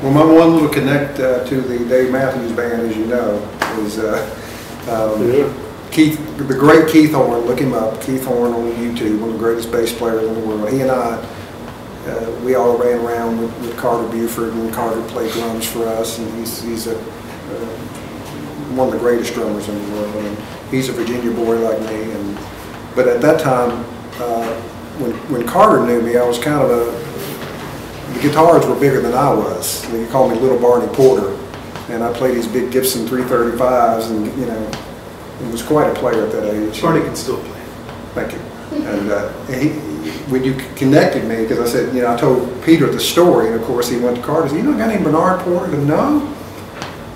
Well, my one little connect to the Dave Matthews Band, as you know, is Keith, the great Keith Horn. Look him up, Keith Horn on YouTube, one of the greatest bass players in the world. He and I, we all ran around with Carter Buford, and Carter played drums for us, and he's one of the greatest drummers in the world. And he's a Virginia boy like me, but at that time, when Carter knew me, I was kind of the guitars were bigger than I was. They called me Little Barney Porter, and I played these big Gibson 335s, and he was quite a player at that age. Barney can still play. Thank you. And when you connected me, because I said, I told Peter the story, and of course he went to Carter. He said, a guy named Bernard Porter? I said, no.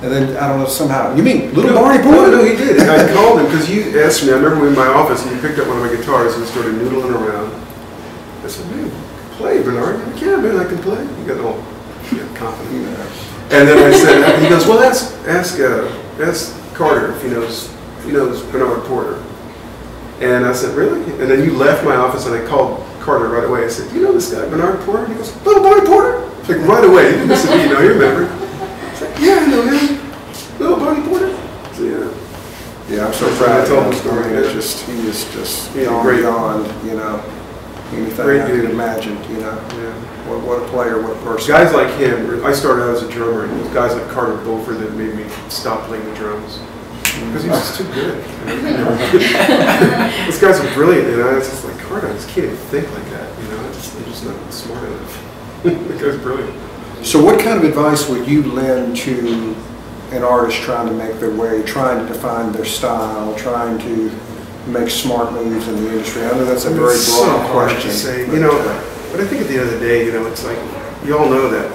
And then I don't know, somehow, you mean Little Barney Porter? No, he did. And I called him because you asked me. I remember we were in my office and you picked up one of my guitars and started noodling around. I said, man, play, Bernard. Like, yeah, man, I can play. You got all confident. And then I said, he goes, well, ask Carter if he knows Bernard Porter. And I said, really? And then you left my office and I called Carter right away. I said, do you know this guy, Bernard Porter? And he goes, Little Barney Porter? Like right away. He didn't miss a beat. You remember? I said, yeah, I know him. Little Barney Porter? So, yeah. Yeah, I'm so proud of him. The story. He is just beyond, anything I could imagine, Yeah. What a player, what a person. Guys like him, I started out as a drummer, and it was guys like Carter Beauford that made me stop playing the drums. Because he was just too good. Those guys are brilliant, It's just like, Carter, I just can't even think like that, I'm just not smart enough. The guy's brilliant. So what kind of advice would you lend to an artist trying to make their way, trying to define their style, trying to make smart moves in the industry? I know that's a very broad question. To say, but I think at the end of the day, it's like, you all know that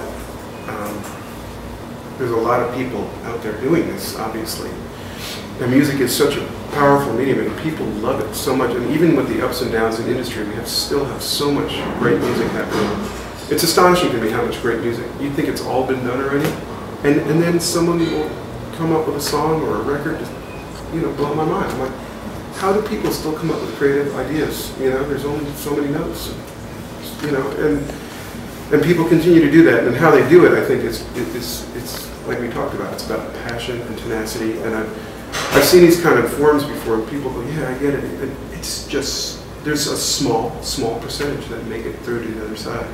there's a lot of people out there doing this, obviously. And music is such a powerful medium, and people love it so much. And even with the ups and downs in the industry, we still have so much great music happening. It's astonishing to me how much great music. You think it's all been done already, and then someone will come up with a song or a record, just blow my mind. I'm like, how do people still come up with creative ideas? There's only so many notes, and people continue to do that. And how they do it, I think, it's like we talked about. It's about passion and tenacity. And I've seen these kind of forums before, and people go, yeah, I get it. And it's just, there's a small percentage that make it through to the other side.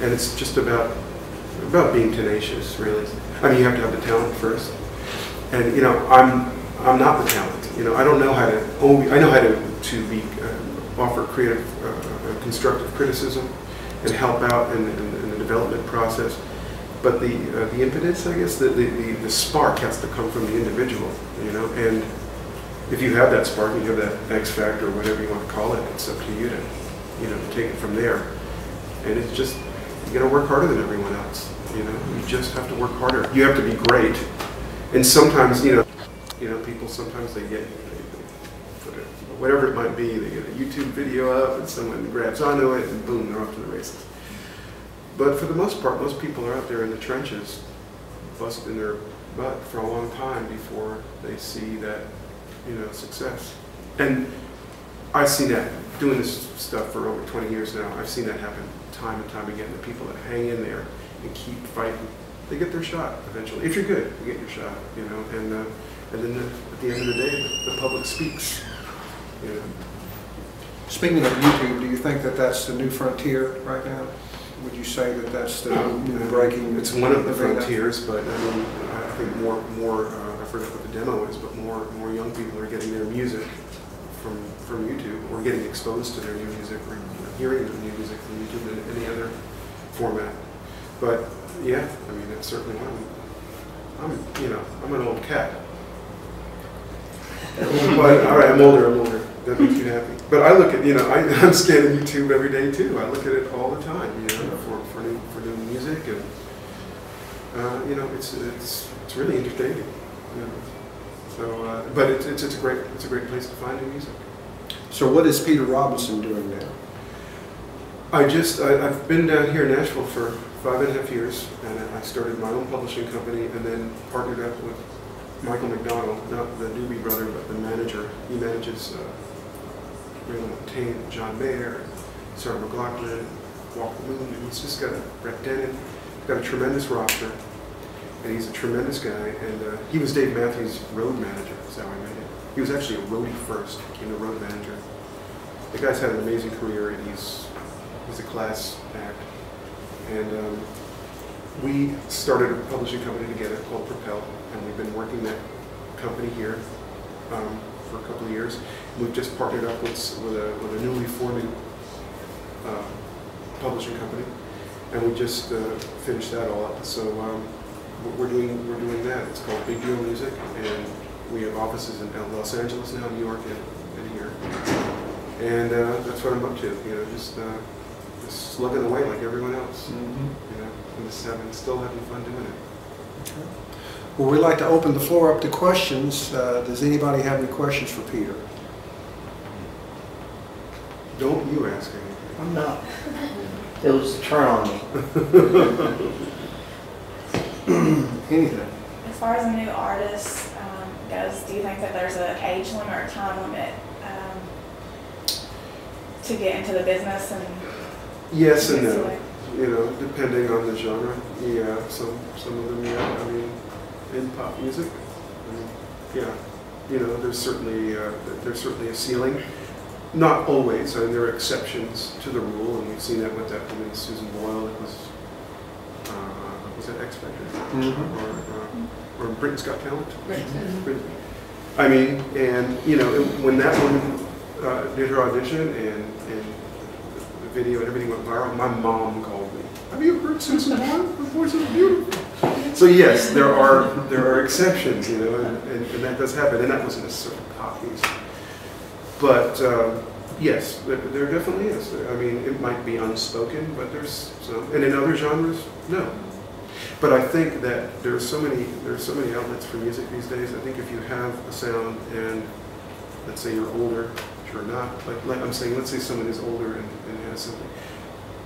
And it's just about being tenacious, really. I mean, you have to have the talent first. And, I'm not the talent. I don't know how to, I know how to offer creative, constructive criticism and help out in the development process. But the impetus, I guess, the spark has to come from the individual, and if you have that spark, you have that X factor, or whatever you want to call it, it's up to you to, to take it from there. And it's just, you got to work harder than everyone else, you just have to work harder. You have to be great. And sometimes, people sometimes they put it, whatever it might be, they get a YouTube video up and someone grabs onto it and boom, they're off to the races. But for the most part, most people are out there in the trenches, busting their butt for a long time before they see that, success. And I've seen that, doing this stuff for over 20 years now, I've seen that happen time and time again. The people that hang in there and keep fighting, they get their shot eventually. If you're good, you get your shot, and then at the end of the day, the public speaks, Speaking of YouTube, do you think that that's the new frontier right now? Would you say that that's the new breaking? It's one of the frontiers, but I think more. I forget what the demo is, but more young people are getting their music from YouTube, or getting exposed to their new music, or hearing their new music from YouTube than any other format. But yeah, I mean, that's certainly one. I'm an old cat. But all right, I'm older. That makes you happy. But I look at, I'm scanning YouTube every day too. I look at it all the time, for new music, and it's really entertaining. So, but it's a great place to find new music. So what is Peter Robinson doing now? I've been down here in Nashville for 5.5 years, and I started my own publishing company, and then partnered up with Michael McDonald, not the Doobie Brother, but the manager. He manages Raylan Montaigne, John Mayer, Sarah McLachlan, Walker Moon, and he's just got Brett Dennen, got a tremendous roster, and he's a tremendous guy. And he was Dave Matthews' road manager. That's how I met him. He was actually a roadie first, became a road manager. The guy's had an amazing career, and he's a class act. And we started a publishing company together called Propel, and we've been working that company here for a couple of years. We've just partnered up with a newly forming publishing company, and we just finished that all up. So we're doing that. It's called Big Deal Music, and we have offices in Los Angeles now, New York, and here. And that's what I'm up to. You know, just slugging away like everyone else. Mm-hmm. You know, and still having fun doing it. Okay. Well, we'd like to open the floor up to questions. Does anybody have any questions for Peter? Don't you ask anything. I'm not. It was a turn on me. Anything? As far as a new artist goes, do you think that there's an age limit or time limit to get into the business? And Yes and no. You know, depending on the genre. Yeah, some of them, yeah. I mean, in pop music, yeah. You know, there's certainly a ceiling. Not always. I mean, there are exceptions to the rule, and we've seen that with that woman, Susan Boyle. It was that X Factor, or Britain's Got Talent. Britain. I mean, and you know, when that woman did her audition and the video and everything went viral, my mom called me. Have you heard Susan Boyle? Her voice is beautiful. So yes, there are exceptions, you know, and that does happen, and that wasn't necessarily pop music. But yes, there definitely is. I mean, it might be unspoken, but there's some. And in other genres, no. But I think that there's so many outlets for music these days. I think if you have a sound, and let's say you're older, if you're not, like I'm saying, let's say someone is older and has something.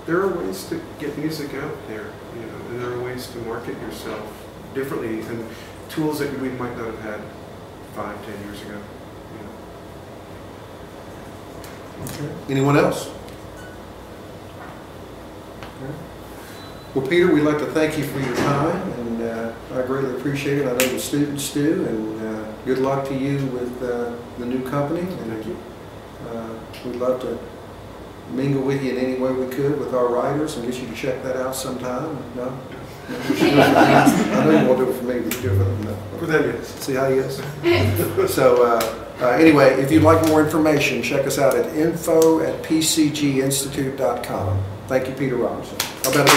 There are ways to get music out there, you know, and there are ways to market yourself differently, and tools that we might not have had 5, 10 years ago. Okay. Anyone else? Okay. Well, Peter, we'd like to thank you for your time, and I greatly appreciate it. I know the students do, and good luck to you with the new company. And Thank you. We'd love to mingle with you in any way we could with our writers and get you to check that out sometime. No? I know you won't do it for me, but you do it for them. No. For them, yes. See how he is? So anyway, if you'd like more information, check us out at info@pcginstitute.com. Thank you, Peter Robinson. How about a